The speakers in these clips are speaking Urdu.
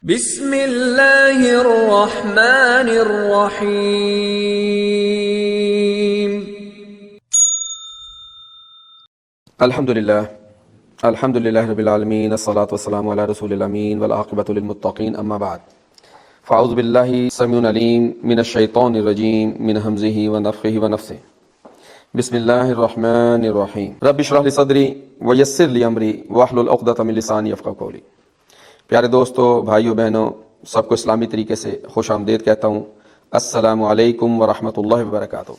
بسم اللہ الرحمن الرحیم۔ الحمدللہ رب العالمین، الصلاة والسلام علی رسول الامین والعاقبۃ للمتقین، اما بعد فاعوذ باللہ السمیع العلیم من الشیطان الرجیم من ہمزہ ونفخہ ونفثہ۔ بسم اللہ الرحمن الرحیم۔ رب اشرح لی صدری ویسر لی امری واحلل عقدۃ من لسانی یفقہوا قولی۔ پیارے دوستو، بھائیو بہنوں، سب کو اسلامی طریقے سے خوش آمدید کہتا ہوں۔ السلام علیکم ورحمۃ اللہ وبرکاتہ۔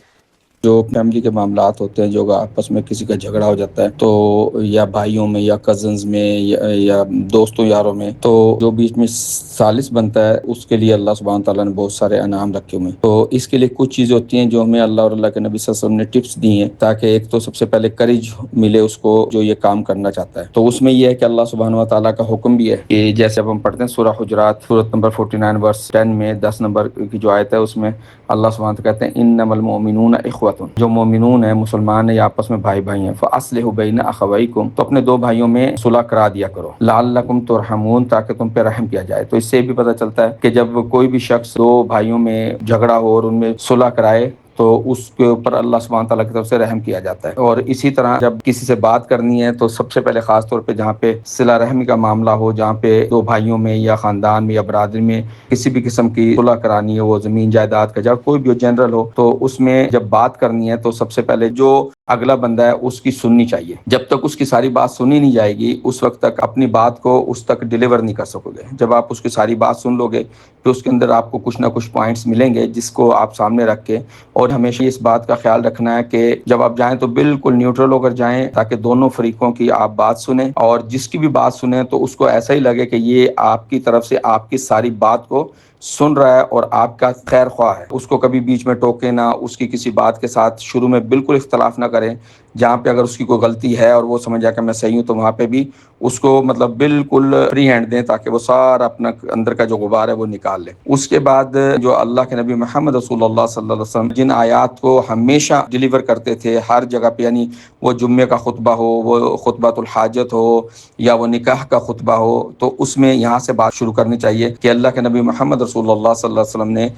جو فیملی کے معاملات ہوتے ہیں، جو آپس میں کسی کا جھگڑا ہو جاتا ہے تو یا بھائیوں میں یا کزنز میں یا دوستوں یاروں میں، تو جو بیچ میں ثالث بنتا ہے اس کے لیے اللہ سبحانہ تعالیٰ نے بہت سارے انعام رکھے ہوئے ہیں۔ تو اس کے لیے کچھ چیزیں ہوتی ہیں جو ہمیں اللہ اور اللہ کے نبی صلی اللہ علیہ وسلم نے ٹپس دی ہیں، تاکہ ایک تو سب سے پہلے کریج ملے اس کو جو یہ کام کرنا چاہتا ہے۔ تو اس میں یہ ہے کہ اللہ سبحانہ تعالیٰ کا حکم بھی ہے کہ جیسے اب ہم پڑھتے ہیں سورہ حجرات سورۃ نمبر 49 ورس 10 میں 10 نمبر کی جو آیت ہے، اس میں اللہ سبحانہ تعالیٰ کہتے ہیں انما المؤمنون اخوۃ، جو مومنون ہیں، مسلمان ہیں، یا آپس میں بھائی بھائی ہیں، فاصلحوا بین اخویکم، تو اپنے دو بھائیوں میں صلح کرا دیا کرو، لعلکم ترحمون، تاکہ تم پہ رحم کیا جائے۔ تو اس سے بھی پتہ چلتا ہے کہ جب کوئی بھی شخص دو بھائیوں میں جھگڑا ہو اور ان میں صلح کرائے تو اس کے اوپر اللہ سبحانہ تعالیٰ کی طرف سے رحم کیا جاتا ہے۔ اور اسی طرح جب کسی سے بات کرنی ہے تو سب سے پہلے خاص طور پہ جہاں پہ صلہ رحمی کا معاملہ ہو، جہاں پہ دو بھائیوں میں یا خاندان میں یا برادری میں کسی بھی قسم کی صلح کرانی ہے، وہ زمین جائیداد کا جب کوئی بھی جنرل ہو، تو اس میں جب بات کرنی ہے تو سب سے پہلے جو اگلا بندہ ہے اس کی سننی چاہیے۔ جب تک اس کی ساری بات سنی نہیں جائے گی، اس وقت تک اپنی بات کو اس تک ڈیلیور نہیں کر سکو گے۔ جب آپ اس کی ساری بات سن لو گے تو اس کے اندر آپ کو کچھ نہ کچھ پوائنٹس ملیں گے جس کو آپ سامنے رکھ کے، اور ہمیشہ اس بات کا خیال رکھنا ہے کہ جب آپ جائیں تو بالکل نیوٹرل ہو کر جائیں، تاکہ دونوں فریقوں کی آپ بات سنیں، اور جس کی بھی بات سنیں تو اس کو ایسا ہی لگے کہ یہ آپ کی طرف سے آپ کی ساری بات کو سن رہا ہے اور آپ کا خیر خواہ ہے۔ اس کو کبھی بیچ میں ٹوکے نہ، اس کی کسی بات کے ساتھ شروع میں بالکل اختلاف نہ کریں۔ جہاں پہ اگر اس کی کوئی غلطی ہے اور وہ سمجھ جائے کہ میں صحیح ہوں، تو وہاں پہ بھی اس کو مطلب بالکل فری ہینڈ دیں، تاکہ وہ سارا اپنا اندر کا جو غبار ہے وہ نکال لے۔ اس کے بعد جو اللہ کے نبی محمد رسول اللہ صلی اللہ علیہ وسلم جن آیات کو ہمیشہ ڈیلیور کرتے تھے ہر جگہ پہ، یعنی وہ جمعے کا خطبہ ہو، وہ خطبۃ الحاجت ہو، یا وہ نکاح کا خطبہ ہو، تو اس میں یہاں سے بات شروع کرنی چاہیے کہ اللہ کے نبی محمد رسول اللہ صلی اللہ علیہ وسلم نے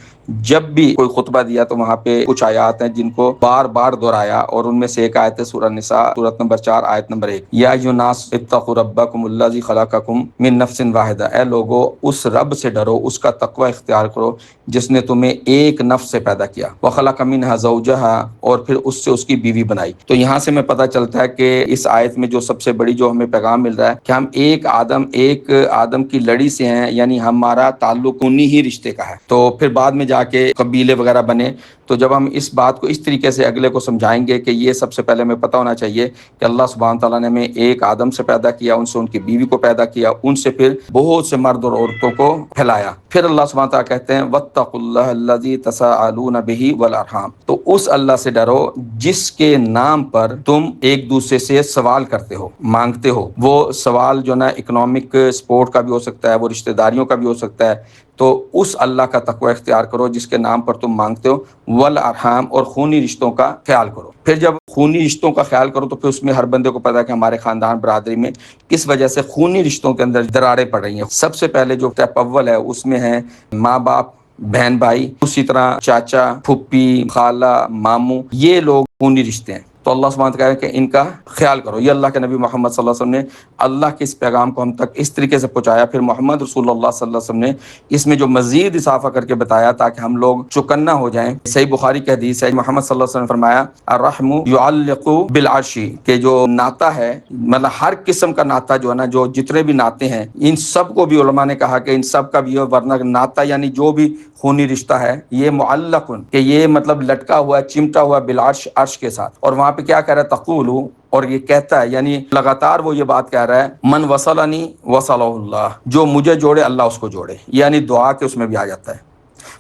جب بھی کوئی خطبہ دیا تو وہاں پہ کچھ آیات ہیں جن کو بار بار دہرایا، اور ان میں سے ایک آیت ہے سورہ نساء سورۃ نمبر 4 آیت نمبر 1، یا ایھا الناس اتقوا ربکم الذی خلقکم من نفس واحدہ، اے لوگو اس رب سے ڈرو، اس کا تقوی اختیار کرو جس نے تمہیں ایک نفس سے پیدا کیا، وخلق منھا زوجھا، اور پھر اس سے اس کی بیوی بنائی۔ تو یہاں سے میں پتہ چلتا ہے کہ اس آیت میں جو سب سے بڑی جو ہمیں پیغام مل رہا ہے کہ ہم ایک آدم کی لڑی سے ہیں، یعنی ہمارا تعلق انہی ہی رشتے کا ہے۔ تو پھر بعد میں جا کے قبیلے وغیرہ بنے، تو جب ہم اس بات کو اس طریقے سے اگلے کو سمجھائیں گے کہ یہ سب سے پہلے ہمیں پتہ ہونا چاہیے کہ اللہ سبحانہ تعالیٰ نے ہمیں ایک آدم سے پیدا کیا، ان سے ان کی بیوی کو پیدا کیا، ان سے پھر بہت سے مرد اور عورتوں کو پھیلایا۔ پھر اللہ سبحانہ تعالیٰ کہتے ہیں واتقوا اللہ الذی تساءلون بہ والارحام، تو اس اللہ سے ڈرو جس کے نام پر تم ایک دوسرے سے سوال کرتے ہو، مانگتے ہو۔ وہ سوال جو نا اکنامک سپورٹ کا بھی ہو سکتا ہے، وہ رشتہ داریوں کا بھی ہو سکتا ہے۔ تو اس اللہ کا تقوی اختیار کرو جس کے نام پر تم مانگتے ہو، والارحام، اور خونی رشتوں کا خیال کرو۔ پھر جب خونی رشتوں کا خیال کرو تو پھر اس میں ہر بندے کو پتا ہے کہ ہمارے خاندان برادری میں کس وجہ سے خونی رشتوں کے اندر دراریں پڑ رہی ہیں۔ سب سے پہلے جو اسٹیپ اول ہے اس میں ہے ماں باپ، بہن بھائی، اسی طرح چاچا، پھپھی، خالہ، ماموں، یہ لوگ خونی رشتے ہیں۔ تو اللہ سبحانہ کہہ رہے ہیں کہ ان کا خیال کرو۔ یہ اللہ کے نبی محمد صلی اللہ علیہ وسلم نے اللہ کے اس پیغام کو ہم تک اس طریقے سے پہنچایا۔ پھر محمد رسول اللہ صلی اللہ علیہ وسلم نے اس میں جو مزید اضافہ کر کے بتایا تاکہ ہم لوگ چوکنا ہو جائیں۔ صحیح بخاری کی حدیث ہے، محمد صلی اللہ علیہ وسلم نے فرمایا الرحم یعلق بالعرش، کہ جو ناتا ہے، مطلب ہر قسم کا ناتا جو ہے نا، جو جتنے بھی ناتے ہیں، ان سب کو بھی علماء نے کہا کہ ان سب کا بھی، ورنہ ناتا یعنی جو بھی خونی رشتہ ہے، یہ معلق، کہ یہ مطلب لٹکا ہوا ہے، چمٹا ہوا بالعرش، عرش کے ساتھ۔ اور وہاں پہ کیا کہہ رہا ہے تقول، اور یہ کہتا ہے، یعنی لگاتار وہ یہ بات کہہ رہا ہے من وصلنی وصلہ اللہ، جو مجھے جوڑے اللہ اس کو جوڑے، یعنی دعا کے اس میں بھی آ جاتا ہے۔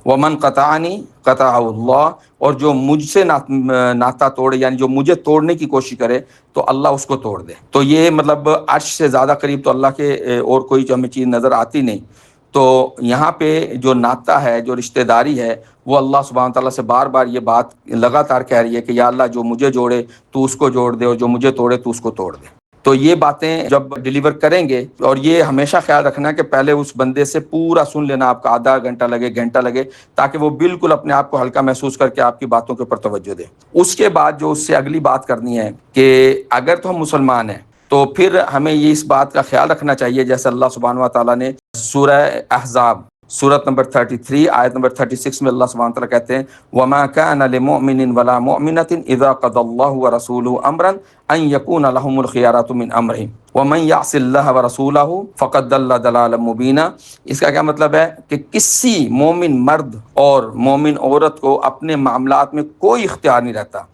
ومن قطعنی قطعہ اللہ، اور جو مجھ سے ناتا توڑے، یعنی جو مجھے توڑنے کی کوشش کرے تو اللہ اس کو توڑ دے۔ تو یہ مطلب عرش سے زیادہ قریب تو اللہ کے اور کوئی جو ہمیں چیز نظر آتی نہیں۔ تو یہاں پہ جو ناتا ہے، جو رشتہ داری ہے، وہ اللہ سبحانہ تعالیٰ سے بار بار یہ بات لگاتار کہہ رہی ہے کہ یا اللہ جو مجھے جوڑے تو اس کو جوڑ دے، اور جو مجھے توڑے تو اس کو توڑ دے۔ تو یہ باتیں جب ڈیلیور کریں گے، اور یہ ہمیشہ خیال رکھنا کہ پہلے اس بندے سے پورا سن لینا، آپ کا آدھا گھنٹہ لگے، گھنٹہ لگے، تاکہ وہ بالکل اپنے آپ کو ہلکا محسوس کر کے آپ کی باتوں کے اوپر توجہ دے۔ اس کے بعد جو اس سے اگلی بات کرنی ہے کہ اگر تو ہم مسلمان ہیں تو پھر ہمیں یہ اس بات کا خیال رکھنا چاہیے، جیسے اللہ سبحانہ و تعالیٰ نے سورہ احزاب سورت نمبر 33 آیت نمبر 36 میں اللہ سبحانہ وتعالیٰ کہتے ہیں وَمَا كَانَ لِمُؤْمِنٍ وَلَا مُؤْمِنَةٍ إِذَا قَضَى اللَّهُ وَرَسُولُهُ أَمْرًا أَن يَكُونَ لَهُمُ الْخِيَرَةُ مِنْ أَمْرِهِمْ وَمَن يَعْصِ اللَّهَ وَرَسُولَهُ فَقَدْ ضَلَّ ضَلَالًا مُبِينًا۔ اس کا کیا مطلب ہے کہ کسی مومن مرد اور مومن عورت کو اپنے معاملات میں کوئی اختیار نہیں رہتا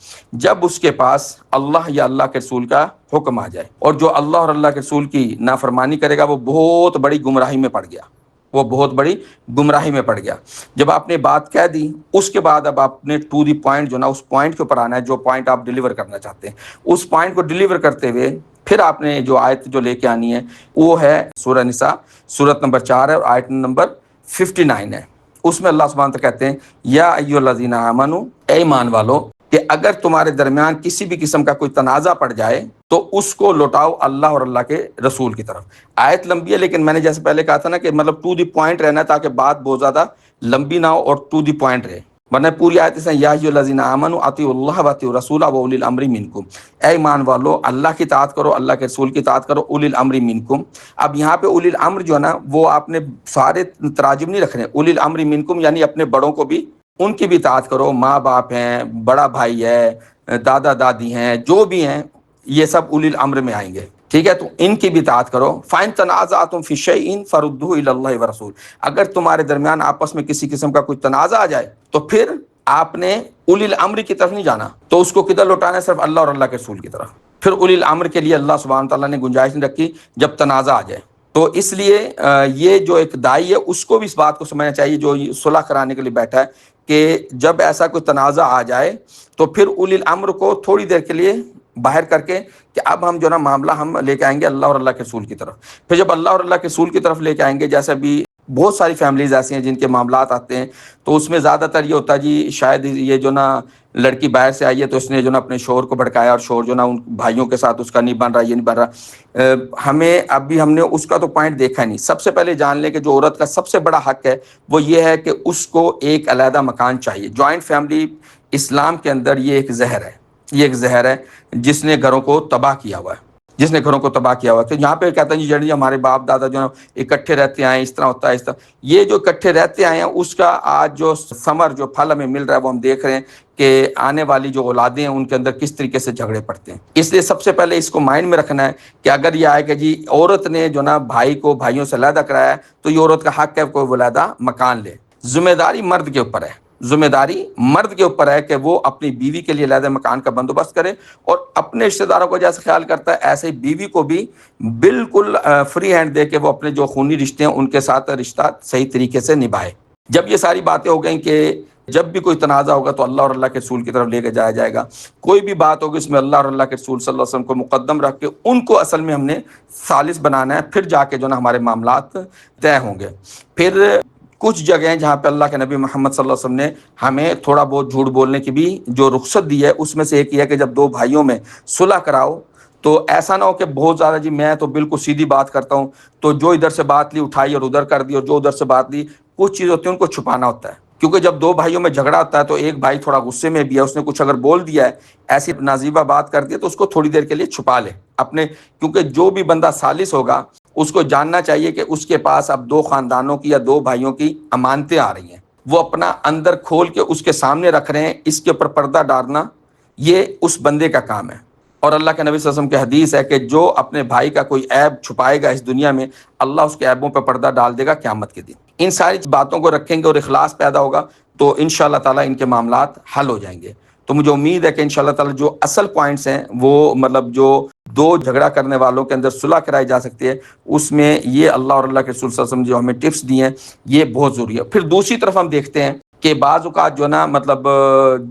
جب اس کے پاس اللہ یا اللہ کے رسول کا حکم آ جائے، اور جو اللہ اور اللہ کے رسول کی نافرمانی کرے گا وہ بہت بڑی گمراہی میں پڑ گیا، وہ بہت بڑی گمراہی میں پڑ گیا۔ جب آپ نے بات کہہ دی، اس کے بعد اب آپ نے ٹو دی پوائنٹ جو نا اس پوائنٹ کے اوپر آنا ہے، جو پوائنٹ آپ ڈیلیور کرنا چاہتے ہیں۔ اس پوائنٹ کو ڈیلیور کرتے ہوئے پھر آپ نے جو آیت جو لے کے آنی ہے وہ ہے سورہ نساء سورت نمبر 4 ہے اور آیت نمبر 59 ہے۔ اس میں اللہ سبحانہ وتعالیٰ کہتے ہیں یا ایھا الذین آمنوا، اے ایمان والو، کہ اگر تمہارے درمیان کسی بھی قسم کا کوئی تنازع پڑ جائے تو اس کو لوٹاؤ اللہ اور اللہ کے رسول کی طرف۔ آیت لمبی ہے لیکن میں نے جیسے پہلے کہا تھا نا کہ مطلب ٹو دی پوائنٹ رہنا ہے تاکہ بات بہت زیادہ لمبی نہ ہو اور ٹو دی پوائنٹ رہے، ورنہ پوری آیت سے یا ایھا الذین آمنوا اطیعوا اللہ واطیعوا الرسول واولی الامر منکم، اے ایمان والو اللہ کی اطاعت کرو، اللہ کے رسول کی اطاعت کرو، اولی الامر منکم۔ اب یہاں پہ اولی الامر جو ہے نا وہ آپ نے سارے تراجم نہیں رکھنے، اولی الامر منکم یعنی اپنے بڑوں کو بھی، ان کی بھی اطاعت کرو، ماں باپ ہیں، بڑا بھائی ہے، دادا دادی ہیں، جو بھی ہیں یہ سب اولی الامر میں آئیں گے، ٹھیک ہے؟ تو ان کی بھی اطاعت کرو۔ فَإِن تَنَازَعْتُمْ فِي شَيْءٍ فَرُدُّوهُ إِلَى اللَّهِ وَرَسُولِهِ، اگر تمہارے درمیان آپس میں کسی قسم کا کوئی تنازع آ جائے تو پھر آپ نے اولی الامر کی طرف نہیں جانا، تو اس کو کدھر لوٹانا ہے؟ صرف اللہ اور اللہ کے رسول کی طرف۔ پھر اولی الامر کے لیے اللہ سبحانہ تعالیٰ نے گنجائش نہیں رکھی جب تنازع آ جائے۔ تو اس لیے یہ جو ایک دائی ہے اس کو بھی اس بات کو سمجھنا چاہیے جو صلح کرانے کے لیے بیٹھا ہے کہ جب ایسا کوئی تنازع آ جائے تو پھر اولی الامر کو تھوڑی دیر کے لیے باہر کر کے کہ اب ہم جو نا معاملہ ہم لے کے آئیں گے اللہ اور اللہ کے رسول کی طرف۔ پھر جب اللہ اور اللہ کے رسول کی طرف لے کے آئیں گے، جیسے ابھی بہت ساری فیملیز ایسی ہیں جن کے معاملات آتے ہیں تو اس میں زیادہ تر یہ ہوتا ہے جی شاید یہ جو نا لڑکی باہر سے آئی ہے تو اس نے جو نا اپنے شوہر کو بھڑکایا اور شوہر جو نا ان بھائیوں کے ساتھ اس کا نہیں بن رہا، یہ نہیں بن رہا۔ ہمیں ابھی ہم نے اس کا تو پوائنٹ دیکھا نہیں۔ سب سے پہلے جان لیں کہ جو عورت کا سب سے بڑا حق ہے وہ یہ ہے کہ اس کو ایک علیحدہ مکان چاہیے۔ جوائنٹ فیملی اسلام کے اندر یہ ایک زہر ہے، یہ ایک زہر ہے جس نے گھروں کو تباہ کیا ہوا ہے، جس نے گھروں کو تباہ کیا ہوا ہے۔ تو یہاں پہ کہتا ہے جی ہمارے باپ دادا جو اکٹھے رہتے آئے، اس طرح ہوتا ہے، اس طرح یہ جو اکٹھے رہتے آئے ہیں اس کا آج جو ثمر جو پھل ہمیں مل رہا ہے وہ ہم دیکھ رہے ہیں کہ آنے والی جو اولادیں ہیں ان کے اندر کس طریقے سے جھگڑے پڑتے ہیں۔ اس لیے سب سے پہلے اس کو مائنڈ میں رکھنا ہے کہ اگر یہ آئے کہ جی عورت نے جو نا بھائی کو بھائیوں سے علیحدہ کرایا ہے تو یہ عورت کا حق ہے کوئی علیحدہ مکان لے۔ ذمہ داری مرد کے اوپر ہے، ذمہ داری مرد کے اوپر ہے کہ وہ اپنی بیوی کے لیے علیحدہ مکان کا بندوبست کرے، اور اپنے رشتہ داروں کو جیسے خیال کرتا ہے ایسے ہی بیوی کو بھی بالکل فری ہینڈ دے کے وہ اپنے جو خونی رشتے ہیں ان کے ساتھ رشتہ صحیح طریقے سے نبھائے۔ جب یہ ساری باتیں ہو گئیں کہ جب بھی کوئی تنازع ہوگا تو اللہ اور اللہ کے رسول کی طرف لے کے جایا جائے گا، کوئی بھی بات ہوگی اس میں اللہ اور اللہ کے رسول صلی اللہ علیہ وسلم کو مقدم رکھ کے ان کو اصل میں ہم نے ثالث بنانا ہے، پھر جا کے جو نا ہمارے معاملات طے ہوں گے۔ پھر کچھ جگہیں جہاں پہ اللہ کے نبی محمد صلی اللہ علیہ وسلم نے ہمیں تھوڑا بہت جھوٹ بولنے کی بھی جو رخصت دی ہے، اس میں سے ایک یہ ہے کہ جب دو بھائیوں میں صلح کراؤ تو ایسا نہ ہو کہ بہت زیادہ جی میں تو بالکل سیدھی بات کرتا ہوں تو جو ادھر سے بات لی اٹھائی اور ادھر کر دی، اور جو ادھر سے بات لی، کچھ چیز ہوتی ہیں ان کو چھپانا ہوتا ہے، کیونکہ جب دو بھائیوں میں جھگڑا ہوتا ہے تو ایک بھائی تھوڑا غصے میں بھی ہے، اس نے کچھ اگر بول دیا ہے، ایسی نازیبہ بات کر دی ہے تو اس کو تھوڑی دیر کے لیے چھپا لے اپنے، کیونکہ جو بھی بندہ ثالث ہوگا اس کو جاننا چاہیے کہ اس کے پاس اب دو خاندانوں کی یا دو بھائیوں کی امانتیں آ رہی ہیں، وہ اپنا اندر کھول کے اس کے سامنے رکھ رہے ہیں، اس کے اوپر پردہ ڈالنا یہ اس بندے کا کام ہے۔ اور اللہ کے نبی صلی اللہ علیہ وسلم کی حدیث ہے کہ جو اپنے بھائی کا کوئی عیب چھپائے گا اس دنیا میں، اللہ اس کے عیبوں پہ پردہ ڈال دے گا قیامت کے دن۔ ان ساری باتوں کو رکھیں گے اور اخلاص پیدا ہوگا تو انشاءاللہ تعالیٰ ان کے معاملات حل ہو جائیں گے۔ تو مجھے امید ہے کہ انشاءاللہ تعالیٰ جو اصل پوائنٹس ہیں وہ مطلب جو دو جھگڑا کرنے والوں کے اندر صلح کرائی جا سکتی ہے اس میں یہ اللہ اور اللہ کے رسول صلی اللہ علیہ وسلم جو ہمیں ٹپس دی ہیں یہ بہت ضروری ہے۔ پھر دوسری طرف ہم دیکھتے ہیں کہ بعض اوقات جو نا مطلب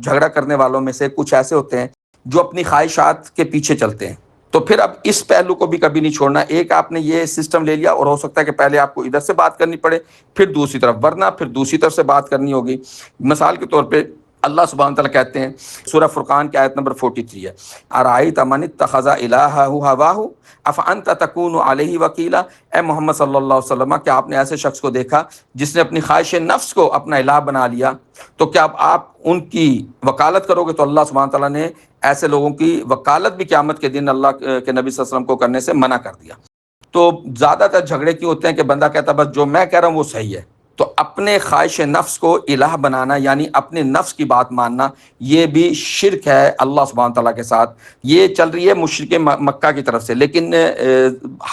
جھگڑا کرنے والوں میں سے کچھ ایسے ہوتے ہیں جو اپنی خواہشات کے پیچھے چلتے ہیں، تو پھر اب اس پہلو کو بھی کبھی نہیں چھوڑنا۔ ایک آپ نے یہ سسٹم لے لیا اور ہو سکتا ہے کہ پہلے آپ کو ادھر سے بات کرنی پڑے پھر دوسری طرف، ورنہ پھر دوسری طرف سے بات کرنی ہوگی۔ مثال کے طور پہ اللہ سبحانہ وتعالیٰ کہتے ہیں سورہ فرقان کی آیت نمبر 43 ہے، ارائیت من اتخذ الہہ ہواہ افانت تکون علیہ وکیلا، اے محمد صلی اللہ علیہ وسلم کیا آپ نے ایسے شخص کو دیکھا جس نے اپنی خواہش نفس کو اپنا الہ بنا لیا، تو کیا آپ ان کی وکالت کرو گے؟ تو اللہ سبحانہ تعالیٰ نے ایسے لوگوں کی وکالت بھی قیامت کے دن اللہ کے نبی صلی اللہ علیہ وسلم کو کرنے سے منع کر دیا۔ تو زیادہ تر جھگڑے کیوں ہوتے ہیں کہ بندہ کہتا ہے بس جو میں کہہ رہا ہوں وہ صحیح ہے، تو اپنے خواہش نفس کو الہ بنانا یعنی اپنے نفس کی بات ماننا، یہ بھی شرک ہے اللہ سبحانہ تعالیٰ کے ساتھ۔ یہ چل رہی ہے مشرک مکہ کی طرف سے، لیکن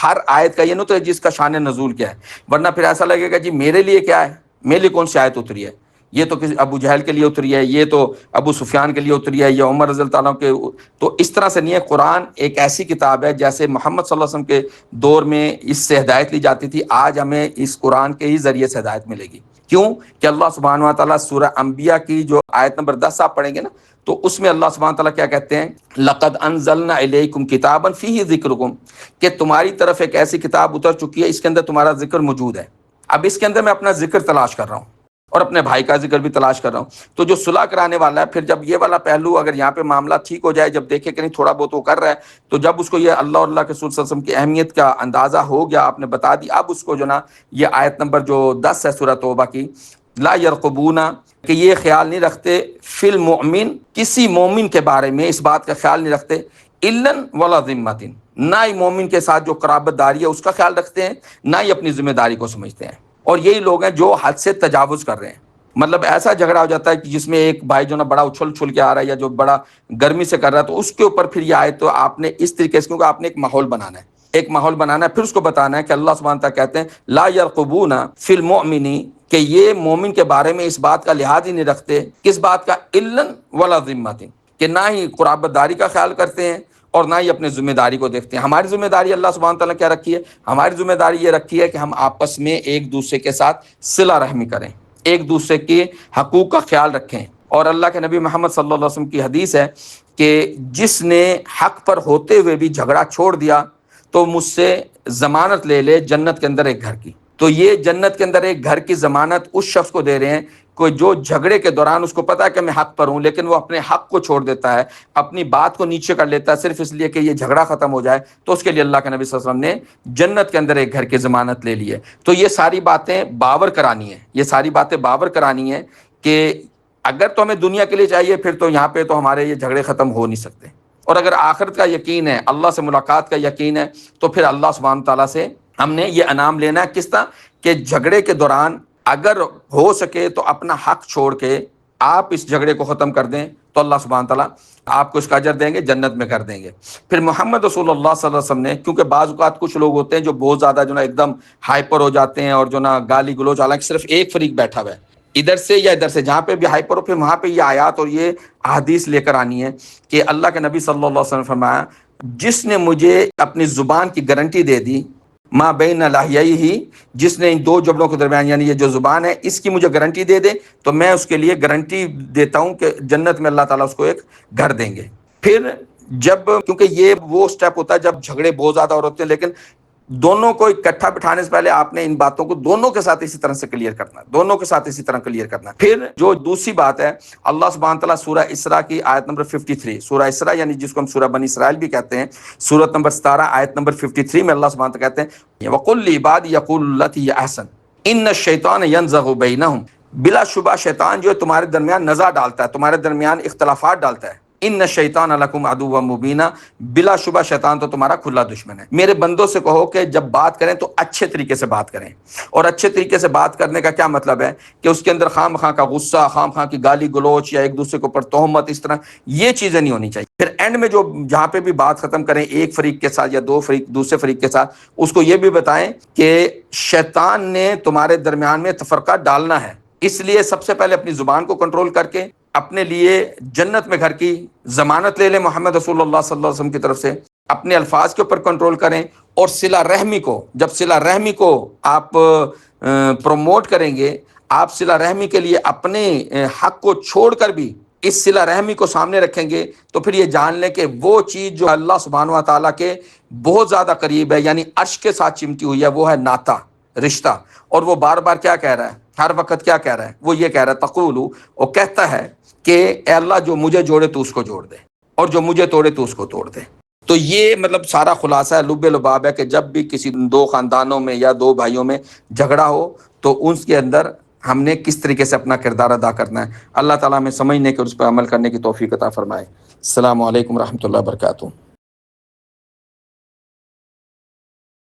ہر آیت کا یہ نہیں تو جس کا شان نزول کیا ہے، ورنہ پھر ایسا لگے گا جی میرے لیے کیا ہے، میرے لیے کون سی آیت اتری ہے، یہ تو کسی ابو جہل کے لیے اتری ہے، یہ تو ابو سفیان کے لیے اتری ہے، یا عمر رضی اللہ عنہ کے، تو اس طرح سے نہیں ہے۔ قرآن ایک ایسی کتاب ہے جیسے محمد صلی اللہ علیہ وسلم کے دور میں اس سے ہدایت لی جاتی تھی، آج ہمیں اس قرآن کے ہی ذریعے سے ہدایت ملے گی۔ کیوں کہ اللہ سبحانہ و تعالیٰ سورہ انبیاء کی جو آیت نمبر 10 آپ پڑھیں گے نا، تو اس میں اللہ سبحانہ تعالیٰ کیا کہتے ہیں، لقد انزلنا الیکم کتابا فیہ ذکرکم، کہ تمہاری طرف ایک ایسی کتاب اتر چکی ہے اس کے اندر تمہارا ذکر موجود ہے۔ اب اس کے اندر میں اپنا ذکر تلاش کر رہا ہوں اور اپنے بھائی کا ذکر بھی تلاش کر رہا ہوں، تو جو صلح کرانے والا ہے، پھر جب یہ والا پہلو اگر یہاں پہ معاملہ ٹھیک ہو جائے، جب دیکھے کہ نہیں تھوڑا بہت وہ کر رہا ہے، تو جب اس کو یہ اللہ اور اللہ کے رسول صلی اللہ علیہ وسلم کی اہمیت کا اندازہ ہو گیا، آپ نے بتا دی، اب اس کو جو نا یہ آیت نمبر جو 10 ہے سورہ توبہ کی، لا یرقبون، کہ یہ خیال نہیں رکھتے، فی المؤمن، کسی مومن کے بارے میں اس بات کا خیال نہیں رکھتے، الن ولا ذمۃ، نہ ہی مومن کے ساتھ جو قرابت داری ہے اس کا خیال رکھتے ہیں، نہ ہی اپنی ذمہ داری کو سمجھتے ہیں۔ اور یہی لوگ ہیں جو حد سے تجاوز کر رہے ہیں، مطلب ایسا جھگڑا ہو جاتا ہے کہ جس میں ایک بھائی جو نا بڑا اچھل کے آ رہا ہے یا جو بڑا گرمی سے کر رہا ہے، تو اس کے اوپر پھر یہ آئے تو آپ نے اس طریقے سے، کیونکہ آپ نے ایک ماحول بنانا ہے، ایک ماحول بنانا ہے، پھر اس کو بتانا ہے کہ اللہ سبحانہ تعالیٰ کہتے ہیں لا یرقبون فی المؤمن، کہ یہ مومن کے بارے میں اس بات کا لحاظ ہی نہیں رکھتے، کس بات کا، الن ولا ذمۃ، کہ نہ ہی قرابت داری کا خیال کرتے ہیں اور نہ ہی اپنے ذمہ داری کو دیکھتے ہیں۔ ہماری ذمہ داری اللہ سبحانہ تعالیٰ نے کیا رکھی ہے؟ ہماری ذمہ داری یہ رکھی ہے کہ ہم آپس میں ایک دوسرے کے ساتھ صلہ رحمی کریں، ایک دوسرے کے حقوق کا خیال رکھیں۔ اور اللہ کے نبی محمد صلی اللہ علیہ وسلم کی حدیث ہے کہ جس نے حق پر ہوتے ہوئے بھی جھگڑا چھوڑ دیا تو مجھ سے ضمانت لے لے جنت کے اندر ایک گھر کی۔ تو یہ جنت کے اندر ایک گھر کی ضمانت اس شخص کو دے رہے ہیں کوئی جو جھگڑے کے دوران اس کو پتا ہے کہ میں حق پر ہوں، لیکن وہ اپنے حق کو چھوڑ دیتا ہے، اپنی بات کو نیچے کر لیتا ہے صرف اس لیے کہ یہ جھگڑا ختم ہو جائے، تو اس کے لیے اللہ کے نبی صلی اللہ علیہ وسلم نے جنت کے اندر ایک گھر کی ضمانت لے لی ہے۔ تو یہ ساری باتیں باور کرانی ہے، یہ ساری باتیں باور کرانی ہے کہ اگر تو ہمیں دنیا کے لیے چاہیے، پھر تو یہاں پہ تو ہمارے یہ جھگڑے ختم ہو نہیں سکتے، اور اگر آخرت کا یقین ہے، اللہ سے ملاقات کا یقین ہے، تو پھر اللہ سبحانہ تعالیٰ سے ہم نے یہ انعام لینا ہے۔ کس طرح کہ جھگڑے کے دوران اگر ہو سکے تو اپنا حق چھوڑ کے آپ اس جھگڑے کو ختم کر دیں، تو اللہ سبحانہ تعالیٰ آپ کو اس کا اجر دیں گے، جنت میں کر دیں گے۔ پھر محمد رسول اللہ صلی اللہ علیہ وسلم نے، کیونکہ بعض اوقات کچھ لوگ ہوتے ہیں جو بہت زیادہ جو نا ایک دم ہائپر ہو جاتے ہیں اور جو نا گالی گلوچ، حالانکہ صرف ایک فریق بیٹھا ہوا ہے ادھر سے یا ادھر سے، جہاں پہ بھی ہائپر ہو پھر وہاں پہ یہ آیات اور یہ احادیث لے کر آنی ہے کہ اللہ کے نبی صلی اللہ علیہ وسلم نے فرمایا جس نے مجھے اپنی زبان کی گارنٹی دے دی، ماں بین لحیئی ہی، جس نے ان دو جبڑوں کے درمیان یعنی یہ جو زبان ہے اس کی مجھے گارنٹی دے دے، تو میں اس کے لیے گارنٹی دیتا ہوں کہ جنت میں اللہ تعالیٰ اس کو ایک گھر دیں گے۔ پھر جب، کیونکہ یہ وہ سٹیپ ہوتا ہے جب جھگڑے بہت زیادہ اور ہوتے ہیں، لیکن دونوں کو اکٹھا بٹھانے سے پہلے آپ نے ان باتوں کو دونوں کے ساتھ اسی طرح سے کلیئر کرنا ہے، دونوں کے ساتھ اسی طرح کلیئر کرنا ہے۔ پھر جو دوسری بات ہے، اللہ سبحانہ تعالیٰ سورہ اسراء کی آیت نمبر 53، سورہ اسراء یعنی جس کو ہم سورہ بنی اسرائیل بھی کہتے ہیں، سورت نمبر 17 آیت نمبر 53 میں اللہ سبحانہ تعالیٰ کہتے ہیں وَقُلْ لِعِبَادِي يَقُولُوا الَّتِي هِيَ أَحْسَنُ إِنَّ الشَّيْطَانَ يَنزَغُ بَيْنَهُمْ، بلا شبہ شیطان جو ہے تمہارے درمیان نزاع ڈالتا ہے، تمہارے درمیان اختلافات ڈالتا ہے۔ ان الشیطان لکم عدو مبینہ، بلا شبہ شیطان تو تمہارا کھلا دشمن ہے۔ میرے بندوں سے کہو کہ جب بات کریں تو اچھے طریقے سے بات کریں، اور اچھے طریقے سے بات کرنے کا کیا مطلب ہے کہ اس کے اندر خام خواہ کا غصہ، خام خواہ کی گالی گلوچ یا ایک دوسرے کے اوپر تہمت، اس طرح یہ چیزیں نہیں ہونی چاہیے۔ پھر اینڈ میں جو جہاں پہ بھی بات ختم کریں ایک فریق کے ساتھ یا دو فریق دوسرے فریق کے ساتھ، اس کو یہ بھی بتائیں کہ شیطان نے تمہارے درمیان میں تفرقہ ڈالنا ہے، اس لیے سب سے پہلے اپنی زبان کو کنٹرول کر کے اپنے لیے جنت میں گھر کی ضمانت لے لیں محمد رسول اللہ صلی اللہ علیہ وسلم کی طرف سے، اپنے الفاظ کے اوپر کنٹرول کریں، اور صلہ رحمی کو، جب صلہ رحمی کو آپ پروموٹ کریں گے، آپ صلہ رحمی کے لیے اپنے حق کو چھوڑ کر بھی اس صلہ رحمی کو سامنے رکھیں گے، تو پھر یہ جان لیں کہ وہ چیز جو اللہ سبحانہ و تعالیٰ کے بہت زیادہ قریب ہے، یعنی عرش کے ساتھ چمٹی ہوئی ہے، وہ ہے ناتا، رشتہ، اور وہ بار بار کیا کہہ رہا ہے، ہر وقت کیا کہہ رہا ہے، وہ یہ کہہ رہا ہے تقول، وہ کہتا ہے کہ اے اللہ جو مجھے جوڑے تو اس کو جوڑ دے، اور جو مجھے توڑے تو اس کو توڑ دے۔ تو یہ مطلب سارا خلاصہ ہے، لب لباب ہے کہ جب بھی کسی دو خاندانوں میں یا دو بھائیوں میں جھگڑا ہو تو اس کے اندر ہم نے کس طریقے سے اپنا کردار ادا کرنا ہے۔ اللہ تعالیٰ ہمیں سمجھنے کے اور اس پر عمل کرنے کی توفیق عطا فرمائے۔ السلام علیکم ورحمۃ اللہ وبرکاتہ۔